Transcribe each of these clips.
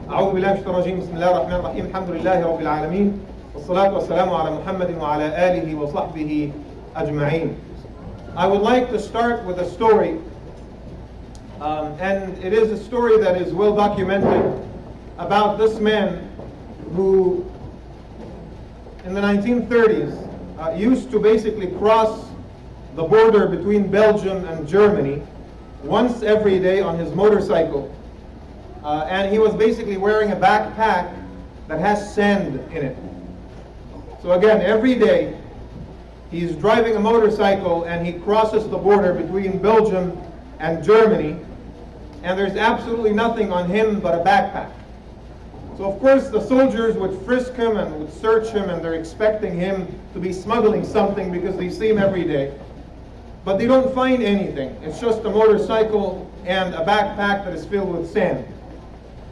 أعوذ بالله من الشيطان الرجيم بسم الله الرحمن الرحيم الحمد لله رب العالمين والصلاة والسلام على محمد وعلى آله وصحبه أجمعين. I would like to start with a story, and it is a story that is well documented about this man who in the 1930s used to basically cross the border between Belgium and Germany once every day on his motorcycle. And he was basically wearing a backpack that has sand in it. So again, every day he's driving a motorcycle and he crosses the border between Belgium and Germany, and there's absolutely nothing on him but a backpack. So of course the soldiers would frisk him and would search him, and they're expecting him to be smuggling something because they see him every day. But they don't find anything. It's just a motorcycle and a backpack that is filled with sand.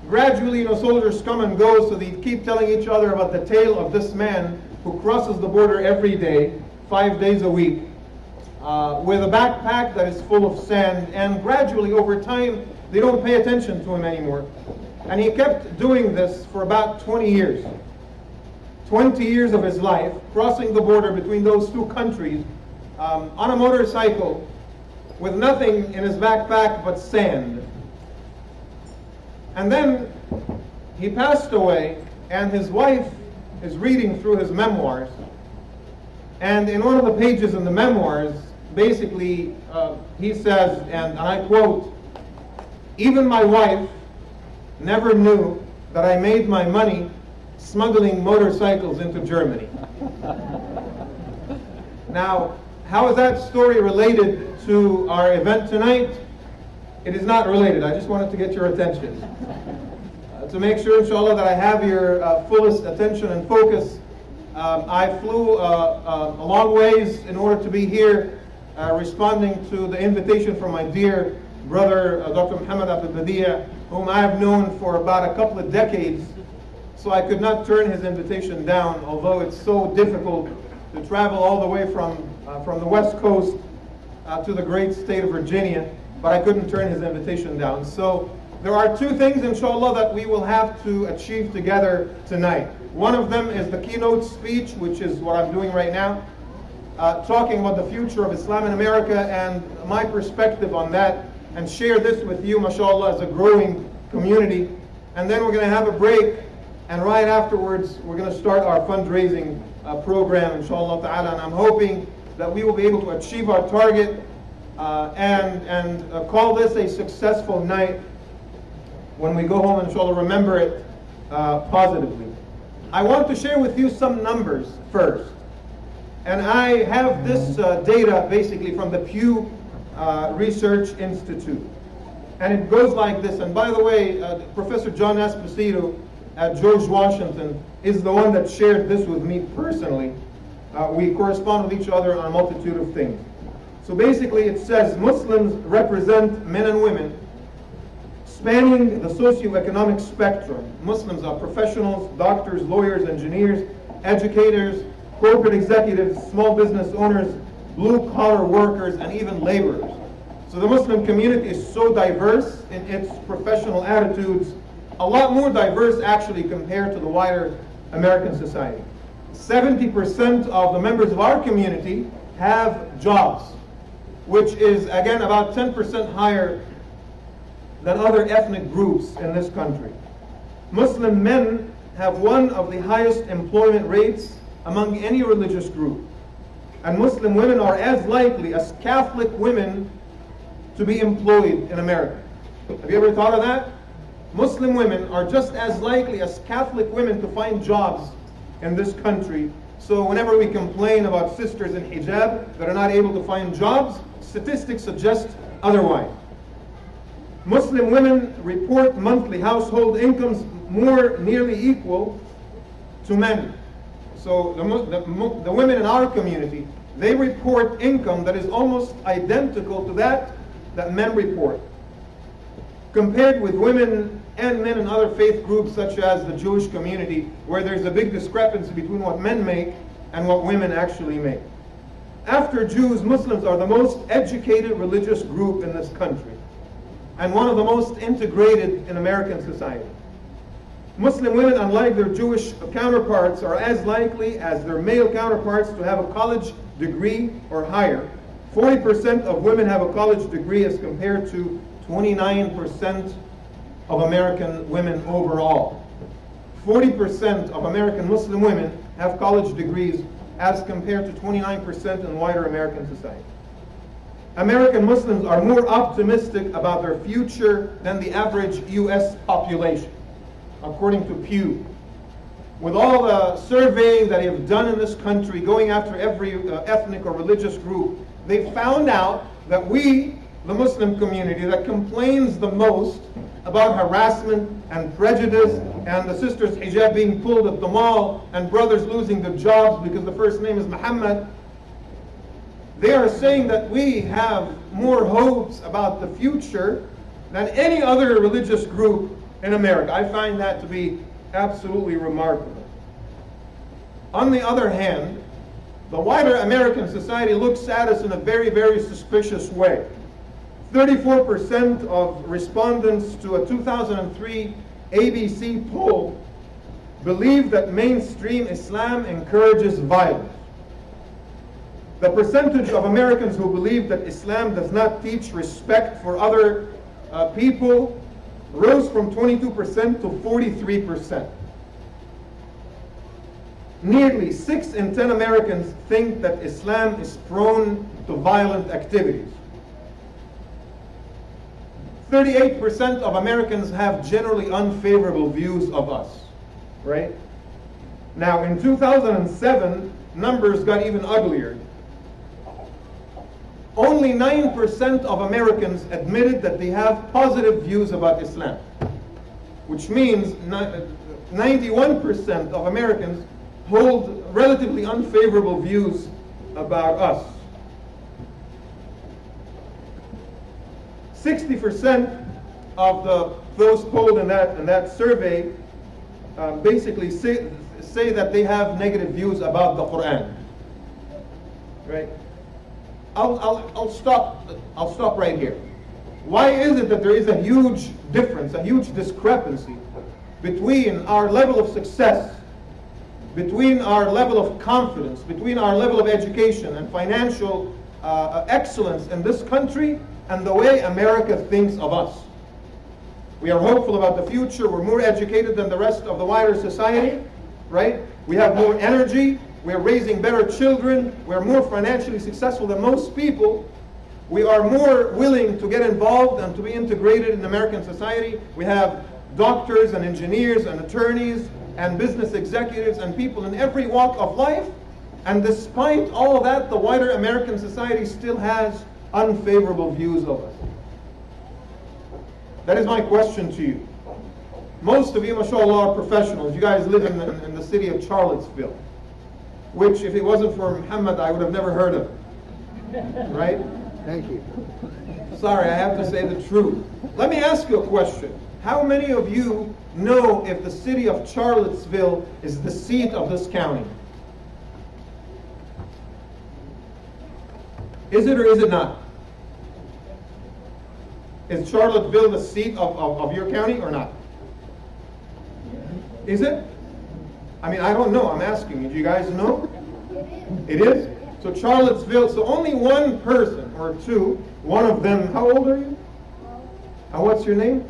Gradually, soldiers come and go, so they keep telling each other about the tale of this man who crosses the border every day, 5 days a week, with a backpack that is full of sand, and gradually over time they don't pay attention to him anymore. And he kept doing this for about 20 years. 20 years of his life, crossing the border between those two countries on a motorcycle with nothing in his backpack but sand. And then he passed away, and his wife is reading through his memoirs. And in one of the pages in the memoirs, basically he says, and I quote, "Even my wife never knew that I made my money smuggling motorcycles into Germany." Now, how is that story related to our event tonight? It is not related. I just wanted to get your attention. To make sure, inshallah, that I have your fullest attention and focus, I flew a long ways in order to be here responding to the invitation from my dear brother, Dr. Mohamed Abdul-Azeez, whom I have known for about a couple of decades. So I could not turn his invitation down, although it's so difficult to travel all the way from the West Coast to the great state of Virginia. But I couldn't turn his invitation down. So there are two things, inshallah, that we will have to achieve together tonight. One of them is the keynote speech, which is what I'm doing right now, talking about the future of Islam in America and my perspective on that, and share this with you, mashallah, as a growing community. And then we're going to have a break, and right afterwards we're going to start our fundraising program, inshallah ta'ala, and I'm hoping that we will be able to achieve our target and call this a successful night. When we go home, inshallah, remember it positively. I want to share with you some numbers first. And I have this data basically from the Pew Research Institute. And it goes like this. And by the way, Professor John Esposito at George Washington is the one that shared this with me personally. We correspond with each other on a multitude of things. So basically it says Muslims represent men and women spanning the socioeconomic spectrum. Muslims are professionals, doctors, lawyers, engineers, educators, corporate executives, small business owners, blue-collar workers, and even laborers. So the Muslim community is so diverse in its professional attitudes, a lot more diverse actually compared to the wider American society. 70% of the members of our community have jobs, which is again about 10% higher than other ethnic groups in this country. Muslim men have one of the highest employment rates among any religious group. And Muslim women are as likely as Catholic women to be employed in America. Have you ever thought of that? Muslim women are just as likely as Catholic women to find jobs in this country. So whenever we complain about sisters in hijab that are not able to find jobs, statistics suggest otherwise. Muslim women report monthly household incomes more nearly equal to men. So the women in our community, they report income that is almost identical to that men report. Compared with women and men in other faith groups such as the Jewish community, where there's a big discrepancy between what men make and what women actually make. After Jews, Muslims are the most educated religious group in this country, and one of the most integrated in American society. Muslim women, unlike their Jewish counterparts, are as likely as their male counterparts to have a college degree or higher. 40% of women have a college degree as compared to 29% of American women overall. 40% of American Muslim women have college degrees as compared to 29% in wider American society. American Muslims are more optimistic about their future than the average US population, according to Pew. With all the surveying that they have done in this country, going after every ethnic or religious group, they found out that we, the Muslim community, that complains the most about harassment and prejudice and the sisters' hijab being pulled at the mall and brothers losing their jobs because the first name is Muhammad, they are saying that we have more hopes about the future than any other religious group in America. I find that to be absolutely remarkable. On the other hand, the wider American society looks at us in a very, very suspicious way. 34% of respondents to a 2003 ABC poll believe that mainstream Islam encourages violence. The percentage of Americans who believe that Islam does not teach respect for other people rose from 22% to 43%. Nearly 6 in 10 Americans think that Islam is prone to violent activities. 38% of Americans have generally unfavorable views of us, right? Now, in 2007, numbers got even uglier. Only 9% of Americans admitted that they have positive views about Islam, which means 91% of Americans hold relatively unfavorable views about us. 60% of those polled in that survey basically say that they have negative views about the Quran. Right? I'll stop right here. Why is it that there is a huge difference, a huge discrepancy between our level of success, between our level of confidence, between our level of education and financial excellence in this country and the way America thinks of us? We are hopeful about the future. We're more educated than the rest of the wider society, right? We have more energy. We're raising better children. We're more financially successful than most people. We are more willing to get involved and to be integrated in American society. We have doctors and engineers and attorneys and business executives and people in every walk of life. And despite all of that, the wider American society still has unfavorable views of us. That is my question to you. Most of you, mashallah, are professionals. You guys live in the city of Charlottesville, which, if it wasn't for Muhammad, I would have never heard of. Right? Thank you. Sorry, I have to say the truth. Let me ask you a question. How many of you know if the city of Charlottesville is the seat of this county? Is it or is it not? Is Charlottesville the seat of your county or not? Is it? I mean, I don't know. I'm asking you. Do you guys know? It is? So Charlottesville, so only one person or two, one of them, how old are you? And what's your name?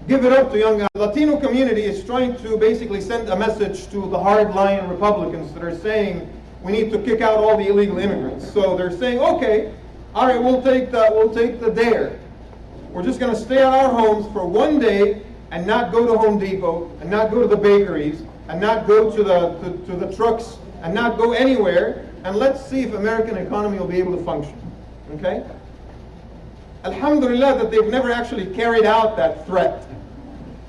Give it up to young guys. The Latino community is trying to basically send a message to the hardline Republicans that are saying we need to kick out all the illegal immigrants. So they're saying, okay, all right, we'll take the dare. We're just going to stay at our homes for one day and not go to Home Depot and not go to the bakeries and not go to the trucks and not go anywhere, and let's see if American economy will be able to function. Okay? Alhamdulillah that they've never actually carried out that threat.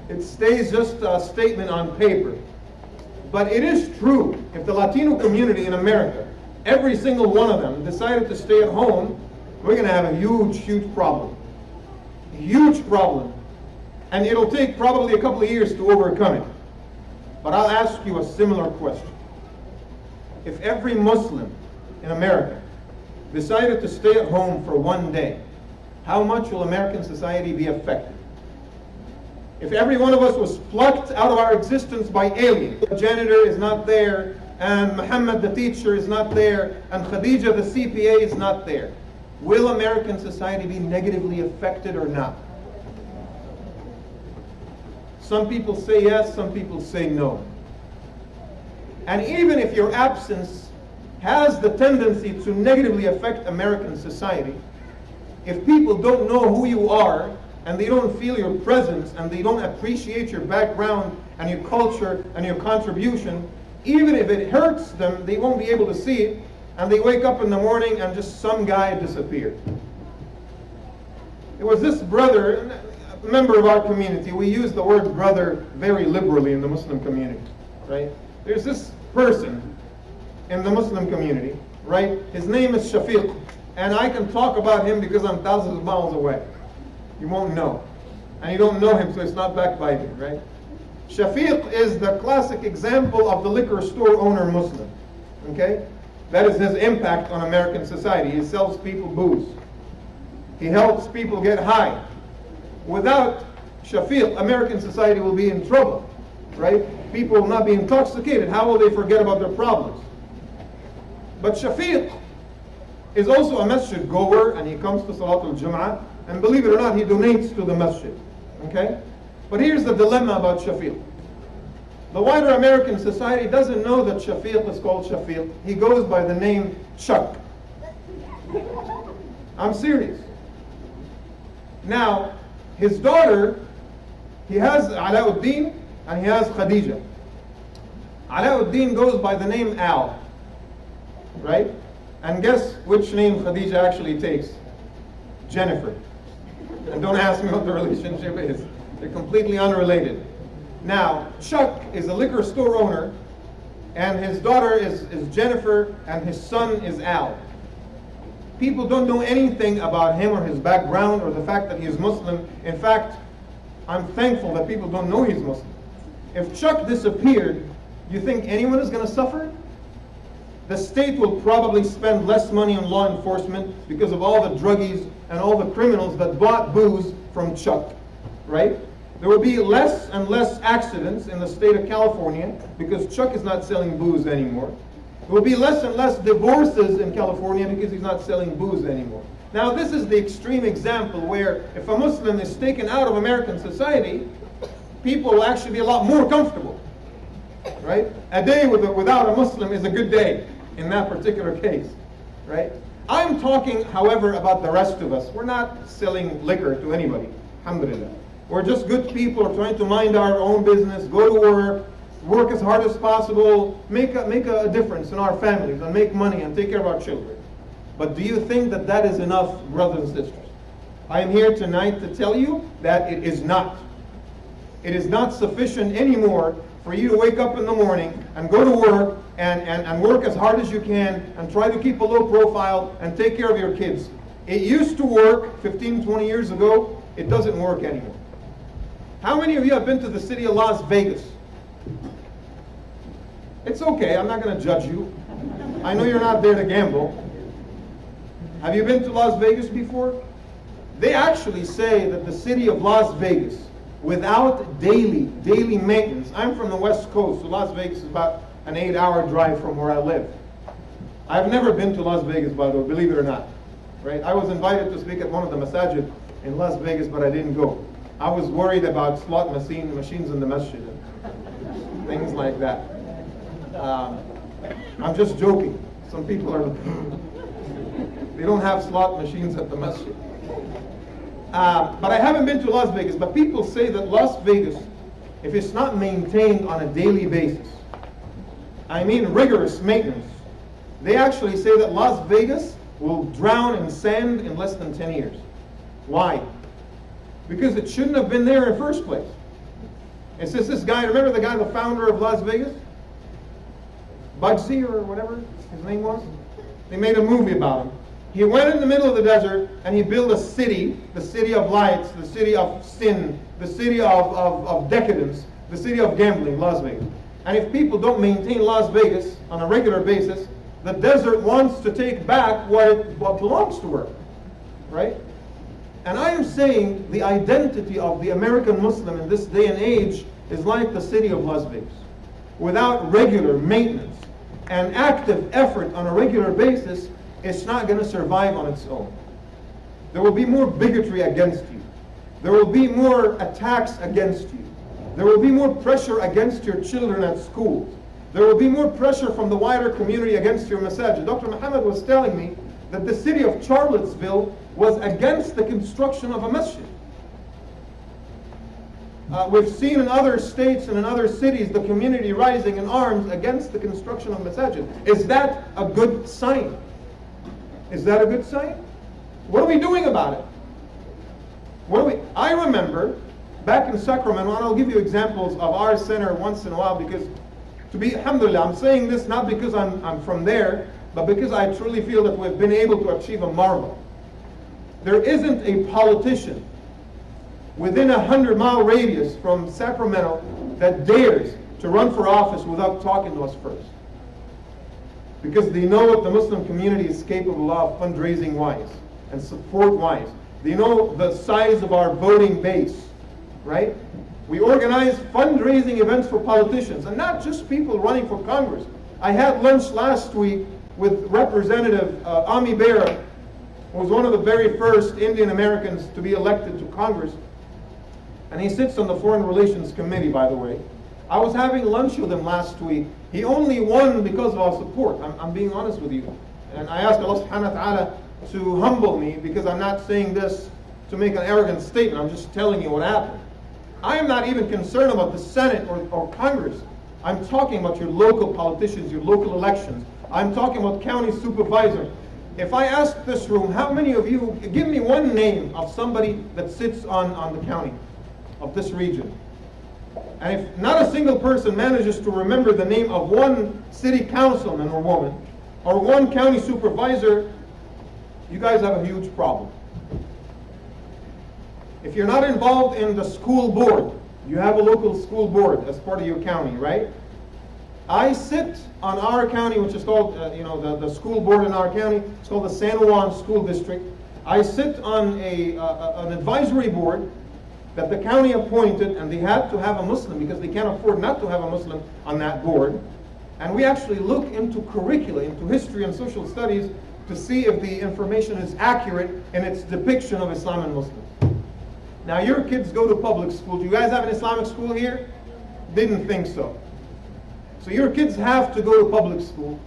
It stays just a statement on paper. But it is true, if the Latino community in America, every single one of them, decided to stay at home, we're going to have a huge, huge problem. A huge problem. And it'll take probably a couple of years to overcome it. But I'll ask you a similar question. If every Muslim in America decided to stay at home for one day, how much will American society be affected? If every one of us was plucked out of our existence by aliens, the janitor is not there, and Muhammad the teacher is not there, and Khadija the CPA is not there, will American society be negatively affected or not? Some people say yes, some people say no. And even if your absence has the tendency to negatively affect American society, if people don't know who you are, and they don't feel your presence, and they don't appreciate your background and your culture and your contribution, even if it hurts them, they won't be able to see it, and they wake up in the morning and just some guy disappeared. It was this brother, a member of our community. We use the word brother very liberally in the Muslim community, right? There's this person in the Muslim community, right? His name is Shafiq, and I can talk about him because I'm thousands of miles away. You won't know. And you don't know him, so it's not backbiting, right? Shafiq is the classic example of the liquor store owner Muslim, okay? That is his impact on American society. He sells people booze. He helps people get high. Without Shafiq, American society will be in trouble, right? People will not be intoxicated. How will they forget about their problems? But Shafiq is also a masjid goer, and he comes to Salatul Jum'ah, and believe it or not, he donates to the masjid, okay? But here's the dilemma about Shafiq. The wider American society doesn't know that Shafiq is called Shafiq. He goes by the name Chuck. I'm serious. Now, his daughter, he has Alauddin and he has Khadija. Alauddin goes by the name Al, right? And guess which name Khadija actually takes? Jennifer. And don't ask me what the relationship is. They're completely unrelated. Now, Chuck is a liquor store owner, and his daughter is Jennifer, and his son is Al. People don't know anything about him or his background or the fact that he is Muslim. In fact, I'm thankful that people don't know he's Muslim. If Chuck disappeared, you think anyone is going to suffer? The state will probably spend less money on law enforcement because of all the druggies and all the criminals that bought booze from Chuck, right? There will be less and less accidents in the state of California because Chuck is not selling booze anymore. There will be less and less divorces in California because he's not selling booze anymore. Now, this is the extreme example where if a Muslim is taken out of American society, people will actually be a lot more comfortable, right? A day without a Muslim is a good day in that particular case, right? I'm talking, however, about the rest of us. We're not selling liquor to anybody, alhamdulillah. We're just good people trying to mind our own business, go to work as hard as possible, make a difference in our families, and make money and take care of our children. But do you think that that is enough, brothers and sisters? I am here tonight to tell you that it is not. It is not sufficient anymore for you to wake up in the morning and go to work and work as hard as you can and try to keep a low profile and take care of your kids. It used to work 15, 20 years ago. It doesn't work anymore. How many of you have been to the city of Las Vegas? It's okay, I'm not going to judge you. I know you're not there to gamble. Have you been to Las Vegas before? They actually say that the city of Las Vegas, without daily maintenance, I'm from the West Coast, so Las Vegas is about an 8-hour drive from where I live. I've never been to Las Vegas, by the way, believe it or not. Right? I was invited to speak at one of the masajid in Las Vegas, but I didn't go. I was worried about slot machines in the masjid, and things like that. I'm just joking. Some people are, they don't have slot machines at the masjid. But I haven't been to Las Vegas, but people say that Las Vegas, if it's not maintained on a daily basis, I mean rigorous maintenance, they actually say that Las Vegas will drown in sand in less than 10 years. Why? Because it shouldn't have been there in the first place. It's just this guy, remember the guy, the founder of Las Vegas? Bugsy or whatever his name was? They made a movie about him. He went in the middle of the desert and he built a city, the city of lights, the city of sin, the city of decadence, the city of gambling, Las Vegas. And if people don't maintain Las Vegas on a regular basis, the desert wants to take back what belongs to her, right? And I am saying the identity of the American Muslim in this day and age is like the city of Las Vegas. Without regular maintenance and active effort on a regular basis, it's not going to survive on its own. There will be more bigotry against you. There will be more attacks against you. There will be more pressure against your children at schools. There will be more pressure from the wider community against your masajid. Dr. Mohammed was telling me that the city of Charlottesville was against the construction of a masjid. We've seen in other states and in other cities the community rising in arms against the construction of masajid. Is that a good sign? Is that a good sign? What are we doing about it? I remember back in Sacramento, and I'll give you examples of our center once in a while, because alhamdulillah, I'm saying this not because I'm from there, but because I truly feel that we've been able to achieve a marvel. There isn't a politician within a 100-mile radius from Sacramento that dares to run for office without talking to us first. Because they know what the Muslim community is capable of fundraising-wise and support-wise. They know the size of our voting base, right? We organize fundraising events for politicians, and not just people running for Congress. I had lunch last week with Representative Ami Bera, who was one of the very first Indian Americans to be elected to Congress. And he sits on the Foreign Relations Committee, by the way. I was having lunch with him last week. He only won because of our support. I'm being honest with you. And I ask Allah subhanahu wa ta'ala to humble me, because I'm not saying this to make an arrogant statement. I'm just telling you what happened. I am not even concerned about the Senate or Congress. I'm talking about your local politicians, your local elections. I'm talking about county supervisor. If I ask this room, how many of you, give me one name of somebody that sits on the county of this region. And if not a single person manages to remember the name of one city councilman or woman, or one county supervisor, you guys have a huge problem. If you're not involved in the school board, you have a local school board as part of your county, right? I sit on our county, which is called, the school board in our county. It's called the San Juan School District. I sit on an advisory board that the county appointed, and they had to have a Muslim because they can't afford not to have a Muslim on that board. And we actually look into curricula, into history and social studies, to see if the information is accurate in its depiction of Islam and Muslims. Now, your kids go to public school. Do you guys have an Islamic school here? Didn't think so. So your kids have to go to public school,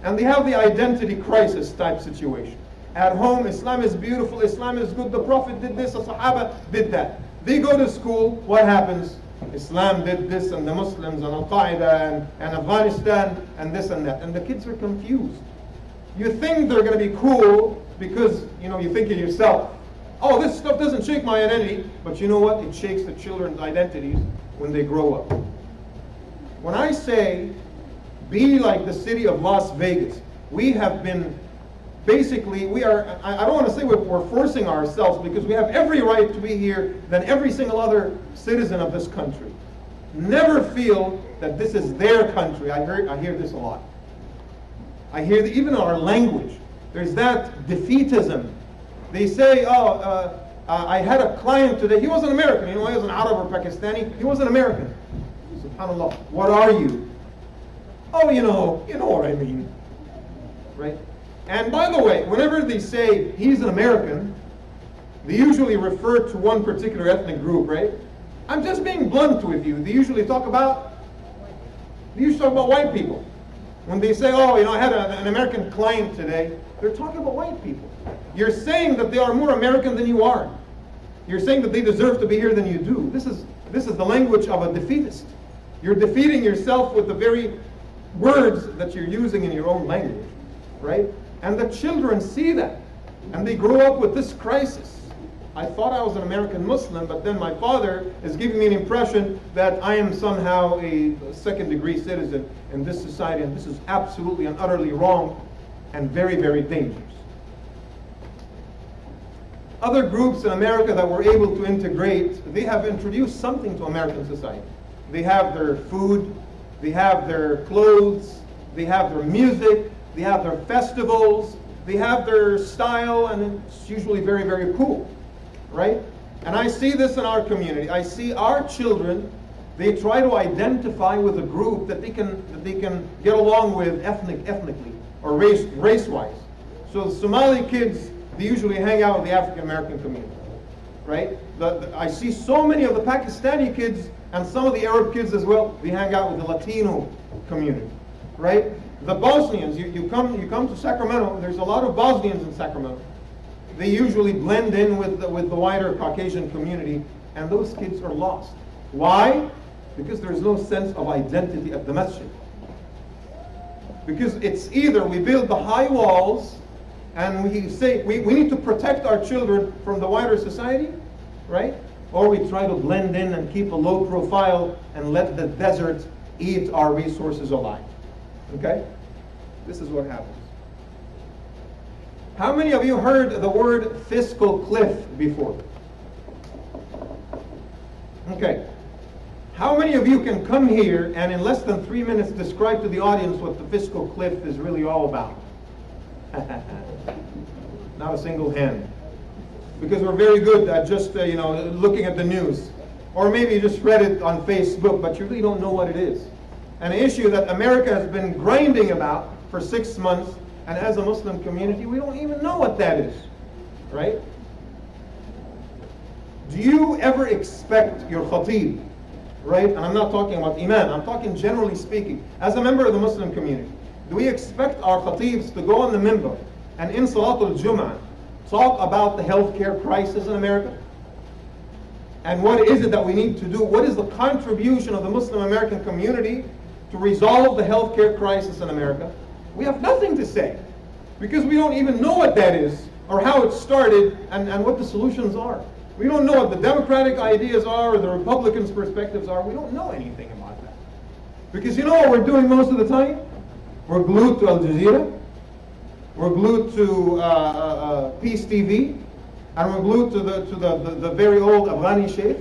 and they have the identity crisis type situation. At home, Islam is beautiful, Islam is good, the Prophet did this, the Sahaba did that. They go to school, what happens? Islam did this, and the Muslims, and Al-Qaeda, and Afghanistan, and this and that. And the kids are confused. You think they're going to be cool because, you think of yourself. Oh, this stuff doesn't shake my identity. But you know what? It shakes the children's identities when they grow up. When I say, be like the city of Las Vegas, we have been, basically, I don't want to say we're forcing ourselves, because we have every right to be here than every single other citizen of this country. Never feel that this is their country. I hear this a lot. I hear that even in our language, there's that defeatism. They say, I had a client today, he wasn't American, he wasn't Arab or Pakistani, he was an American. SubhanAllah, what are you? Oh, you know what I mean, right? And by the way, whenever they say he's an American, they usually refer to one particular ethnic group, right? I'm just being blunt with you. They usually talk about white people. When they say, I had an American client today, they're talking about white people. You're saying that they are more American than you are. You're saying that they deserve to be here than you do. This is the language of a defeatist. You're defeating yourself with the very words that you're using in your own language, right? And the children see that, and they grow up with this crisis. I thought I was an American Muslim, but then my father is giving me an impression that I am somehow a second-degree citizen in this society, and this is absolutely and utterly wrong and very, very dangerous. Other groups in America that were able to integrate, they have introduced something to American society. They have their food, they have their clothes, they have their music, they have their festivals, they have their style, and it's usually very, very cool. right? And I see this in our community. I see our children, they try to identify with a group that they can get along with ethnically or race-wise. So the Somali kids, they usually hang out with the African American community, right? I see so many of the Pakistani kids and some of the Arab kids as well, they hang out with the Latino community, right? The Bosnians, you come to Sacramento, there's a lot of Bosnians in Sacramento. They usually blend in with the wider Caucasian community, and those kids are lost. Why? Because there's no sense of identity at the masjid. Because it's either we build the high walls and we say we need to protect our children from the wider society, right? Or we try to blend in and keep a low profile and let the desert eat our resources alive. Okay? This is what happens. How many of you heard the word fiscal cliff before? Okay. How many of you can come here and in less than 3 minutes describe to the audience what the fiscal cliff is really all about? Not a single hand. Because we're very good at just looking at the news. Or maybe you just read it on Facebook, but you really don't know what it is. An issue that America has been grinding about for 6 months, and as a Muslim community, we don't even know what that is, right? Do you ever expect your khatib, right? And I'm not talking about imam, I'm talking generally speaking. As a member of the Muslim community, do we expect our khatibs to go on the minbar and in Salatul Jum'ah talk about the healthcare crisis in America? And what is it that we need to do? What is the contribution of the Muslim American community to resolve the healthcare crisis in America? We have nothing to say because we don't even know what that is or how it started and what the solutions are. We don't know what the Democratic ideas are or the Republicans' perspectives are. We don't know anything about that. Because you know what we're doing most of the time? We're glued to Al Jazeera. We're glued to Peace TV. And we're glued to the very old Afghani sheikh.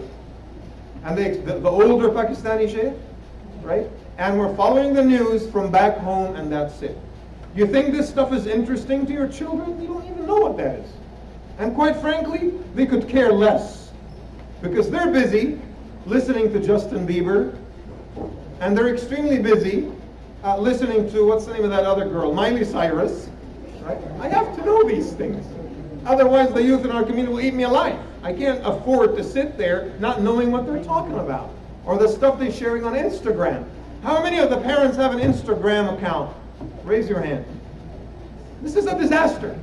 And the older Pakistani sheikh. Right? And we're following the news from back home and that's it. You think this stuff is interesting to your children? You don't even know what that is. And quite frankly, they could care less. Because they're busy listening to Justin Bieber, and they're extremely busy listening to, what's the name of that other girl, Miley Cyrus. Right? I have to know these things. Otherwise the youth in our community will eat me alive. I can't afford to sit there not knowing what they're talking about. Or the stuff they're sharing on Instagram. How many of the parents have an Instagram account? Raise your hand. This is a disaster.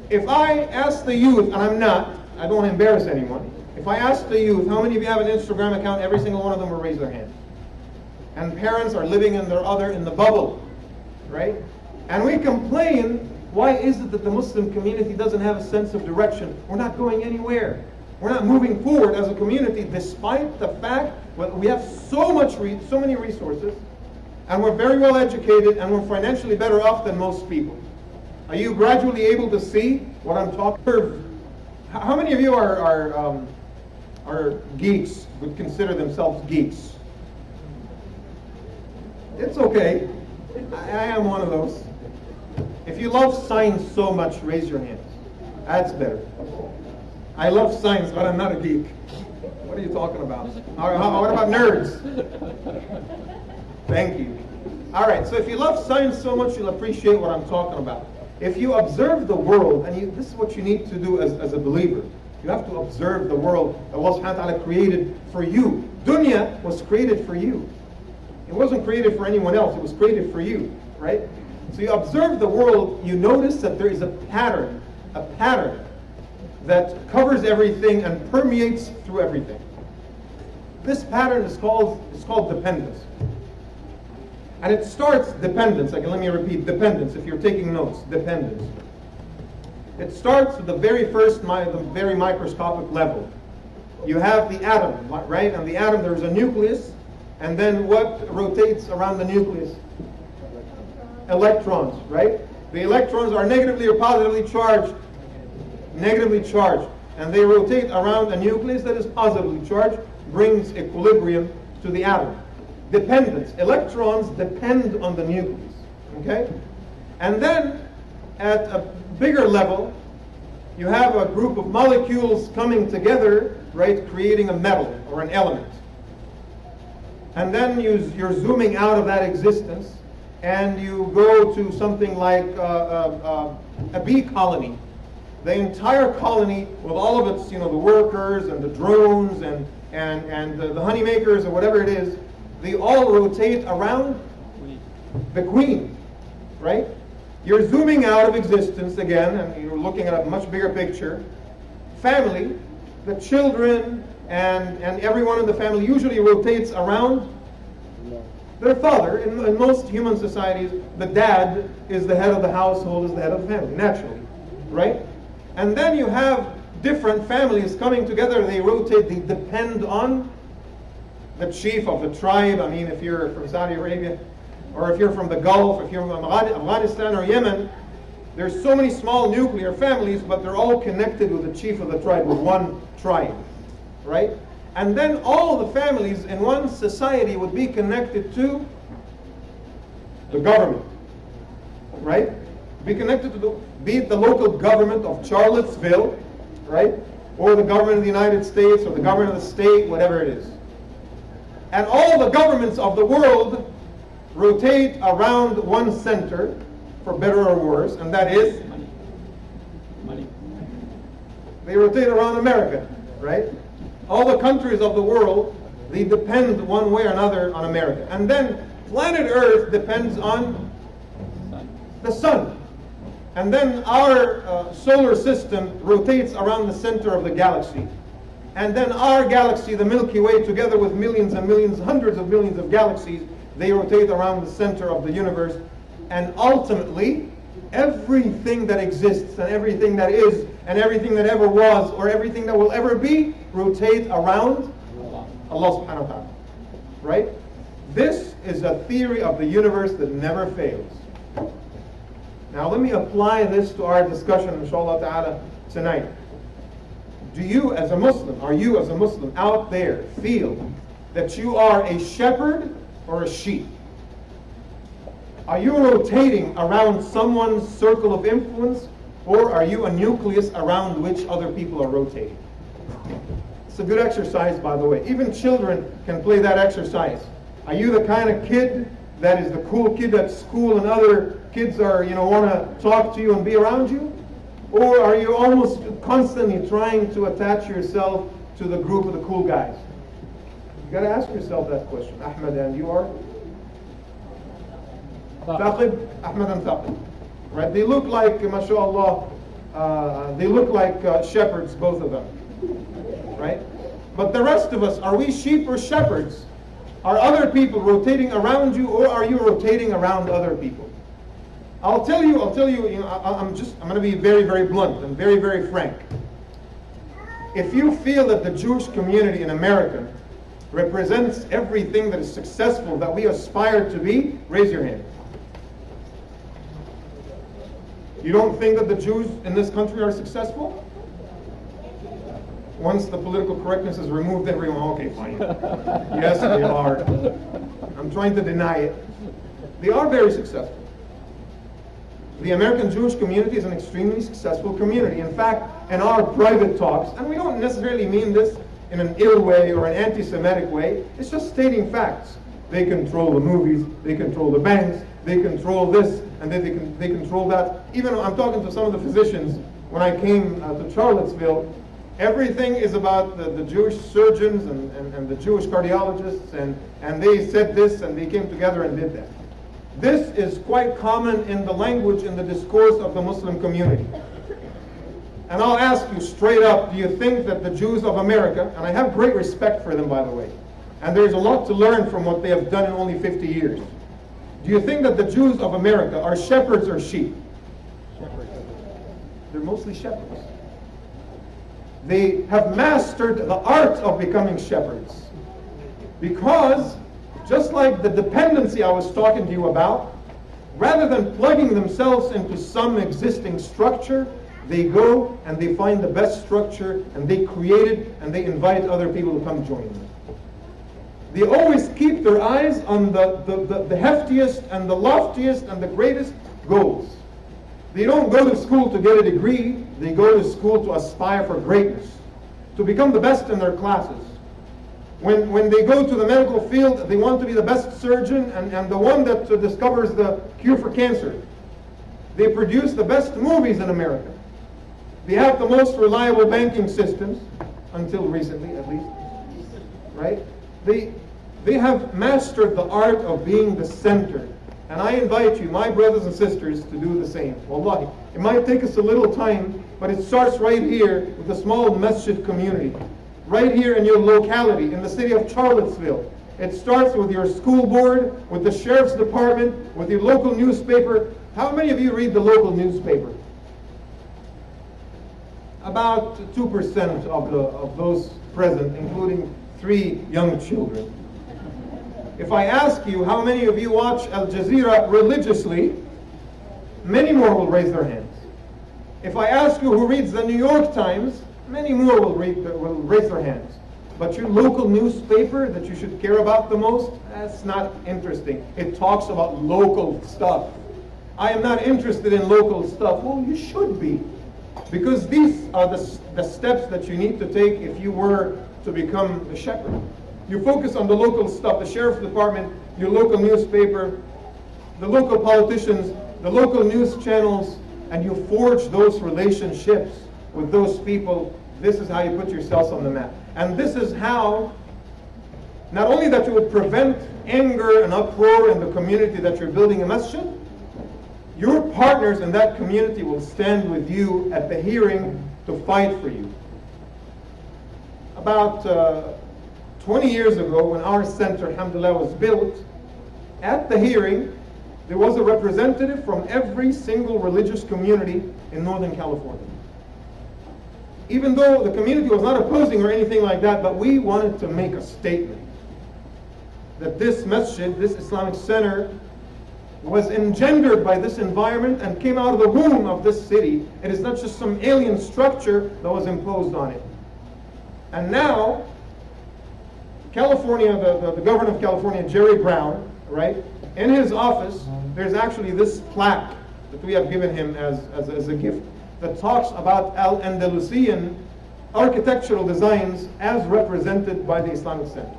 If I ask the youth, and I don't want to embarrass anyone, if I ask the youth, how many of you have an Instagram account, every single one of them will raise their hand. And parents are living in the bubble, right? And we complain, why is it that the Muslim community doesn't have a sense of direction? We're not going anywhere. We're not moving forward as a community, despite the fact that we have so many resources, and we're very well educated, and we're financially better off than most people. Are you gradually able to see what I'm talking about? How many of you are geeks, would consider themselves geeks? It's okay. I am one of those. If you love science so much, raise your hands. That's better. I love science, but I'm not a geek. What are you talking about? What about nerds? Thank you. All right, so if you love science so much, you'll appreciate what I'm talking about. If you observe the world, and this is what you need to do as a believer. You have to observe the world that Allah subhanahu wa ta'ala created for you. Dunya was created for you. It wasn't created for anyone else. It was created for you, right? So you observe the world, you notice that there is a pattern that covers everything and permeates through everything. This pattern is called dependence. And it starts dependence. Let me repeat, dependence. If you're taking notes, dependence. It starts with the very first, the very microscopic level. You have the atom, right? And the atom, there's a nucleus, and then what rotates around the nucleus? Electrons, right? The electrons are negatively or positively charged. Negatively charged. And they rotate around a nucleus that is positively charged, brings equilibrium to the atom. Dependence. Electrons depend on the nucleus. Okay? And then, at a bigger level, you have a group of molecules coming together, right, creating a metal or an element. And then you're zooming out of that existence, and you go to something like a bee colony. The entire colony, with all of its, the workers and the drones and the honey makers or whatever it is, they all rotate around the queen, right? You're zooming out of existence again, and you're looking at a much bigger picture. Family, the children, and everyone in the family usually rotates around their father. In most human societies, the dad is the head of the household, is the head of the family, naturally, right? And then you have different families coming together. They rotate, they depend on the chief of the tribe. I mean, if you're from Saudi Arabia, or if you're from the Gulf, if you're from Afghanistan or Yemen, there's so many small nuclear families, but they're all connected with the chief of the tribe, with one tribe, right? And then all the families in one society would be connected to the government, right? Be connected to be it the local government of Charlottesville, right? Or the government of the United States, or the government of the state, whatever it is. And all the governments of the world rotate around one center, for better or worse, and that is money. They rotate around America, right? All the countries of the world, they depend one way or another on America. And then planet Earth depends on the sun. And then our solar system rotates around the center of the galaxy. And then our galaxy, the Milky Way, together with millions and millions, hundreds of millions of galaxies, they rotate around the center of the universe. And ultimately, everything that exists and everything that is and everything that ever was or everything that will ever be rotate around Allah subhanahu wa ta'ala. Right? This is a theory of the universe that never fails. Now let me apply this to our discussion, inshallah ta'ala, tonight. Do you as a Muslim, are you as a Muslim out there feel that you are a shepherd or a sheep? Are you rotating around someone's circle of influence, or are you a nucleus around which other people are rotating? It's a good exercise, by the way. Even children can play that exercise. Are you the kind of kid that is the cool kid at school and other kids are, want to talk to you and be around you? Or are you almost constantly trying to attach yourself to the group of the cool guys? You got to ask yourself that question. Ahmed, and you are? Thaqib, Ahmed and Thaqib. Right? They look like, mashallah, they look like shepherds, both of them. Right? But the rest of us, are we sheep or shepherds? Are other people rotating around you, or are you rotating around other people? I'll tell you, I'm going to be very, very blunt and very, very frank. If you feel that the Jewish community in America represents everything that is successful, that we aspire to be, raise your hand. You don't think that the Jews in this country are successful? Once the political correctness is removed, everyone, okay, fine. Yes, they are. I'm trying to deny it. They are very successful. The American Jewish community is an extremely successful community. In fact, in our private talks, and we don't necessarily mean this in an ill way or an anti-Semitic way, it's just stating facts. They control the movies, they control the banks, they control this, and then they control that. Even I'm talking to some of the physicians when I came to Charlottesville. Everything is about the Jewish surgeons and the Jewish cardiologists, and they said this and they came together and did that. This is quite common in the language, in the discourse of the Muslim community. And I'll ask you straight up, do you think that the Jews of America, and I have great respect for them, by the way, and there's a lot to learn from what they have done in only 50 years. Do you think that the Jews of America are shepherds or sheep? Shepherds. They're mostly shepherds. They have mastered the art of becoming shepherds. Because, just like the dependency I was talking to you about, rather than plugging themselves into some existing structure, they go and they find the best structure and they create it and they invite other people to come join them. They always keep their eyes on the heftiest and the loftiest and the greatest goals. They don't go to school to get a degree. They go to school to aspire for greatness, to become the best in their classes. When they go to the medical field, they want to be the best surgeon and the one that discovers the cure for cancer. They produce the best movies in America. They have the most reliable banking systems, until recently at least, right? They have mastered the art of being the center. And I invite you, my brothers and sisters, to do the same. Wallahi, it might take us a little time, but it starts right here with a small masjid community. Right here in your locality, in the city of Charlottesville. It starts with your school board, with the sheriff's department, with your local newspaper. How many of you read the local newspaper? About 2% of those present, including 3 young children. If I ask you how many of you watch Al Jazeera religiously, many more will raise their hands. If I ask you who reads the New York Times, many more will raise their hands. But your local newspaper that you should care about the most, that's not interesting. It talks about local stuff. I am not interested in local stuff. Well, you should be. Because these are the steps that you need to take if you were to become a shepherd. You focus on the local stuff, the sheriff's department, your local newspaper, the local politicians, the local news channels, and you forge those relationships with those people. This is how you put yourselves on the map. And this is how, not only that you would prevent anger and uproar in the community that you're building a masjid, your partners in that community will stand with you at the hearing to fight for you. About 20 years ago, when our center, alhamdulillah, was built, at the hearing, there was a representative from every single religious community in Northern California. Even though the community was not opposing or anything like that, but we wanted to make a statement that this masjid, this Islamic center, was engendered by this environment and came out of the womb of this city. It is not just some alien structure that was imposed on it. And now, California, the governor of California, Jerry Brown, right, in his office, there's actually this plaque that we have given him as a gift that talks about Al-Andalusian architectural designs as represented by the Islamic Center.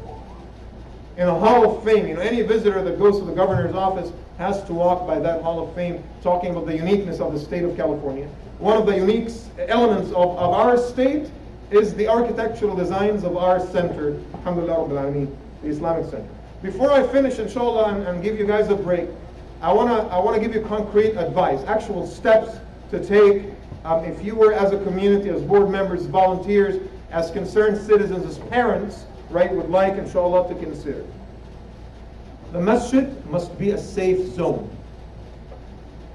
In a hall of fame, any visitor that goes to the governor's office has to walk by that hall of fame, talking about the uniqueness of the state of California. One of the unique elements of our state is the architectural designs of our center, alhamdulillah rabbil alameen, the Islamic Center. Before I finish, inshallah, and give you guys a break, I want to give you concrete advice, actual steps to take if you were, as a community, as board members, volunteers, as concerned citizens, as parents, right, would like, inshallah, to consider. The masjid must be a safe zone.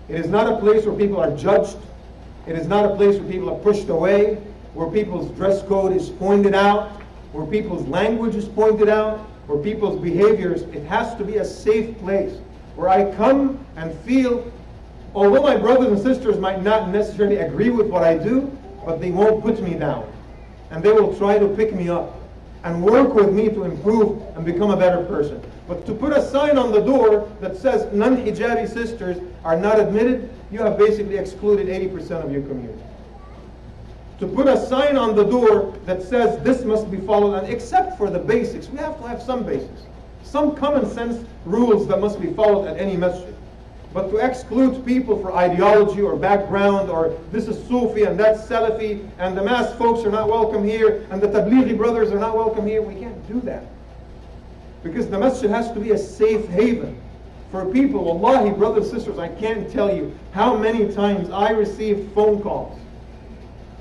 It is not a place where people are judged. It is not a place where people are pushed away, where people's dress code is pointed out, where people's language is pointed out, where people's behaviors. It has to be a safe place where I come and feel, although my brothers and sisters might not necessarily agree with what I do, but they won't put me down. And they will try to pick me up and work with me to improve and become a better person. But to put a sign on the door that says non-hijabi sisters are not admitted, you have basically excluded 80% of your community. To put a sign on the door that says this must be followed, and except for the basics, we have to have some basics, some common sense rules that must be followed at any masjid. But to exclude people for ideology or background, or this is Sufi and that's Salafi, and the mass folks are not welcome here, and the Tablighi brothers are not welcome here, we can't do that. Because the masjid has to be a safe haven for people. Wallahi, brothers and sisters, I can't tell you how many times I received phone calls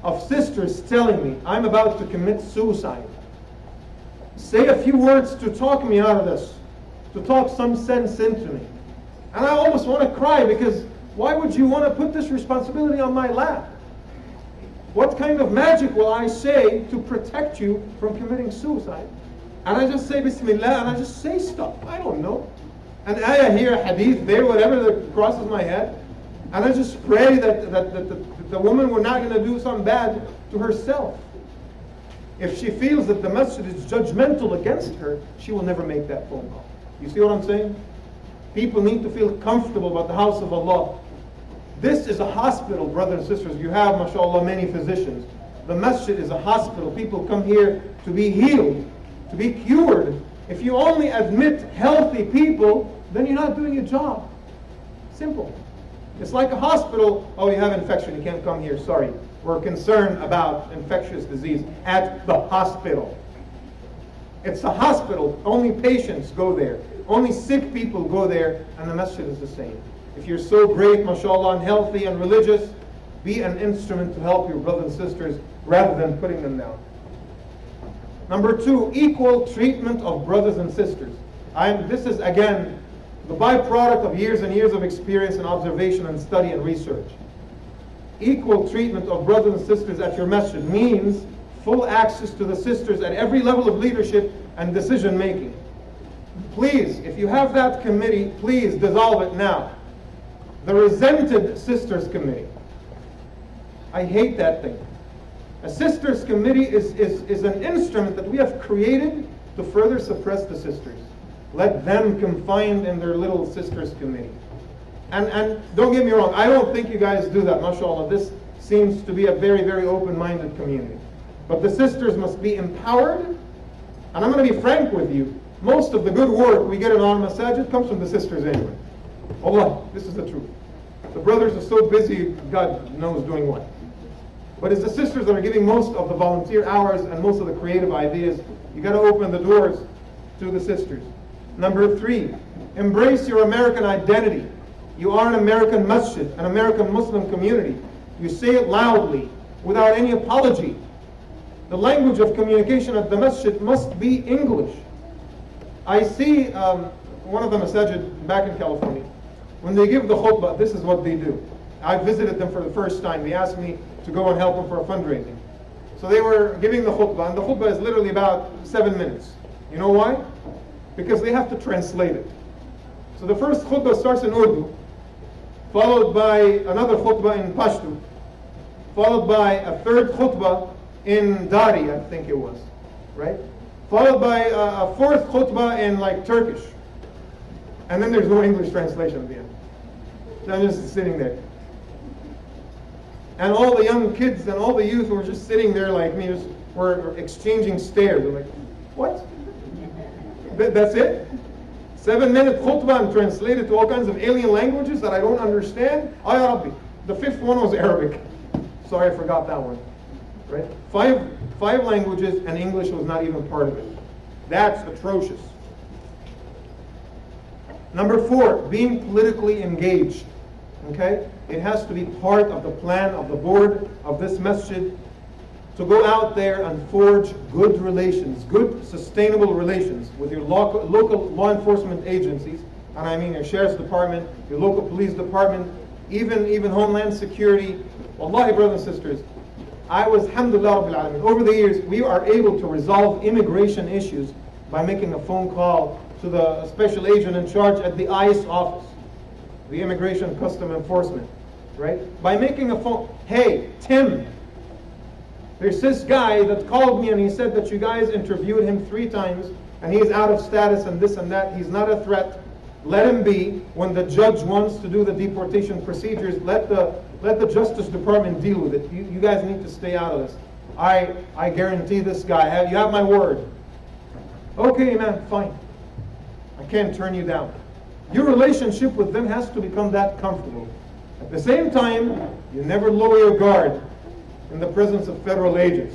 of sisters telling me, I'm about to commit suicide. Say a few words to talk me out of this, to talk some sense into me. And I almost want to cry, because why would you want to put this responsibility on my lap? What kind of magic will I say to protect you from committing suicide? And I just say Bismillah, and I just say stuff. I don't know. An ayah here, a hadith there, whatever that crosses my head. And I just pray that the woman were not going to do something bad to herself. If she feels that the masjid is judgmental against her, she will never make that phone call. You see what I'm saying? People need to feel comfortable about the house of Allah. This is a hospital, brothers and sisters. You have, mashallah, many physicians. The masjid is a hospital. People come here to be healed, to be cured. If you only admit healthy people, then you're not doing your job. Simple. It's like a hospital. Oh, you have infection, you can't come here, sorry. We're concerned about infectious disease at the hospital. It's a hospital. Only patients go there. Only sick people go there, and the masjid is the same. If you're so great, mashallah, and healthy and religious, be an instrument to help your brothers and sisters rather than putting them down. Number 2, equal treatment of brothers and sisters. This is, again, the byproduct of years and years of experience and observation and study and research. Equal treatment of brothers and sisters at your masjid means full access to the sisters at every level of leadership and decision making. Please, if you have that committee, please dissolve it now. The resented sisters committee. I hate that thing. A sisters committee is an instrument that we have created to further suppress the sisters. Let them confined in their little sisters committee. And don't get me wrong, I don't think you guys do that, mashallah. This seems to be a very, very open-minded community. But the sisters must be empowered. And I'm going to be frank with you. Most of the good work we get in our masajid comes from the sisters anyway. Allah, this is the truth. The brothers are so busy, God knows doing what. But it's the sisters that are giving most of the volunteer hours and most of the creative ideas. You got to open the doors to the sisters. Number 3, embrace your American identity. You are an American masjid, an American Muslim community. You say it loudly, without any apology. The language of communication at the masjid must be English. I see one of the masajid back in California. When they give the khutbah, this is what they do. I visited them for the first time. They asked me to go and help them for a fundraising. So they were giving the khutbah, and the khutbah is literally about 7 minutes. You know why? Because they have to translate it. So the first khutbah starts in Urdu, followed by another khutbah in Pashto, followed by a third khutbah in Dari, I think it was, right? Followed by a fourth khutbah in like Turkish. And then there's no English translation at the end. So I'm just sitting there. And all the young kids and all the youth were just sitting there like me, just were exchanging stares. I'm like, what? That's it? 7-minute khutbah and translated to all kinds of alien languages that I don't understand? Oh, ya Rabbi. The 5th one was Arabic. Sorry, I forgot that one. Right? Five languages, and English was not even part of it. That's atrocious. Number 4, being politically engaged. Okay? It has to be part of the plan of the board of this masjid to go out there and forge good relations, good sustainable relations with your local law enforcement agencies, and I mean your sheriff's department, your local police department, even Homeland Security. Wallahi, brothers and sisters, I was, alhamdulillah rabbil alamin, over the years we are able to resolve immigration issues by making a phone call to the special agent in charge at the ICE office, the Immigration Custom Enforcement, right? By making a phone, hey, Tim, there's this guy that called me and he said that you guys interviewed him 3 times and he's out of status and this and that. He's not a threat. Let him be. When the judge wants to do the deportation procedures, let the Justice Department deal with it. You guys need to stay out of this. I guarantee this guy. You have my word. Okay, man, fine. I can't turn you down. Your relationship with them has to become that comfortable. At the same time, you never lower your guard in the presence of federal agents.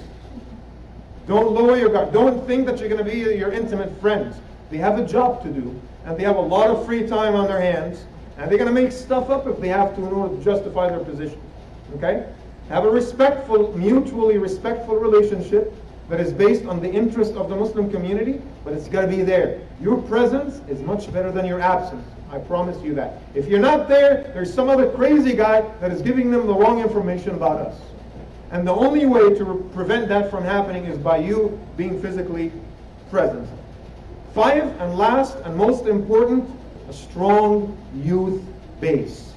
Don't lower your guard. Don't think that you're going to be your intimate friends. They have a job to do, and they have a lot of free time on their hands, and they're going to make stuff up if they have to in order to justify their position. Okay? Have a respectful, mutually respectful relationship that is based on the interest of the Muslim community, but it's got to be there. Your presence is much better than your absence. I promise you that. If you're not there, there's some other crazy guy that is giving them the wrong information about us. And the only way to prevent that from happening is by you being physically present. 5, and last and most important, a strong youth base.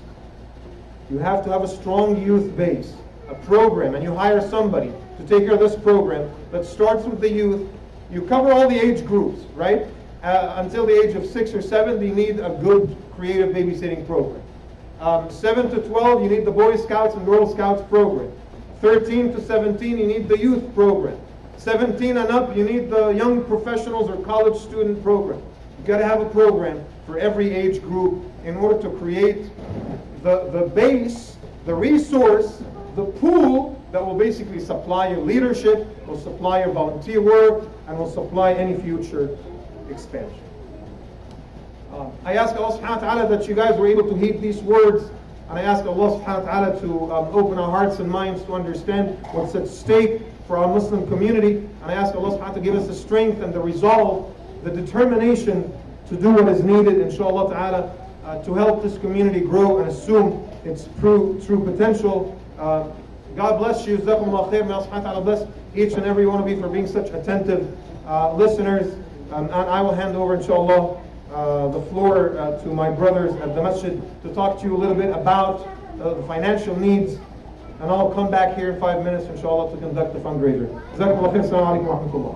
You have to have a strong youth base, a program, and you hire somebody to take care of this program that starts with the youth. You cover all the age groups, right? Until the age of 6 or 7, you need a good creative babysitting program. 7 to 12, you need the Boy Scouts and Girl Scouts program. 13 to 17, you need the youth program. 17 and up, you need the young professionals or college student program. You've got to have a program for every age group in order to create the base, the resource, the pool that will basically supply your leadership, will supply your volunteer work, and will supply any future expansion. I ask Allah subhanahu wa ta'ala that you guys were able to heed these words, and I ask Allah subhanahu wa ta'ala to open our hearts and minds to understand what's at stake for our Muslim community, and I ask Allah subhanahu wa ta'ala to give us the strength and the resolve, the determination to do what is needed, inshallah ta'ala, to help this community grow and assume its true potential. God bless you. Jazakumullah khair. May Allah subhanahu wa ta'ala bless each and every one of you for being such attentive listeners. And I will hand over, inshallah, the floor to my brothers at the masjid to talk to you a little bit about the financial needs. And I'll come back here in 5 minutes, inshallah, to conduct the fundraiser. Jazakumullah khair. Assalamu alaikum wa rahmatullah.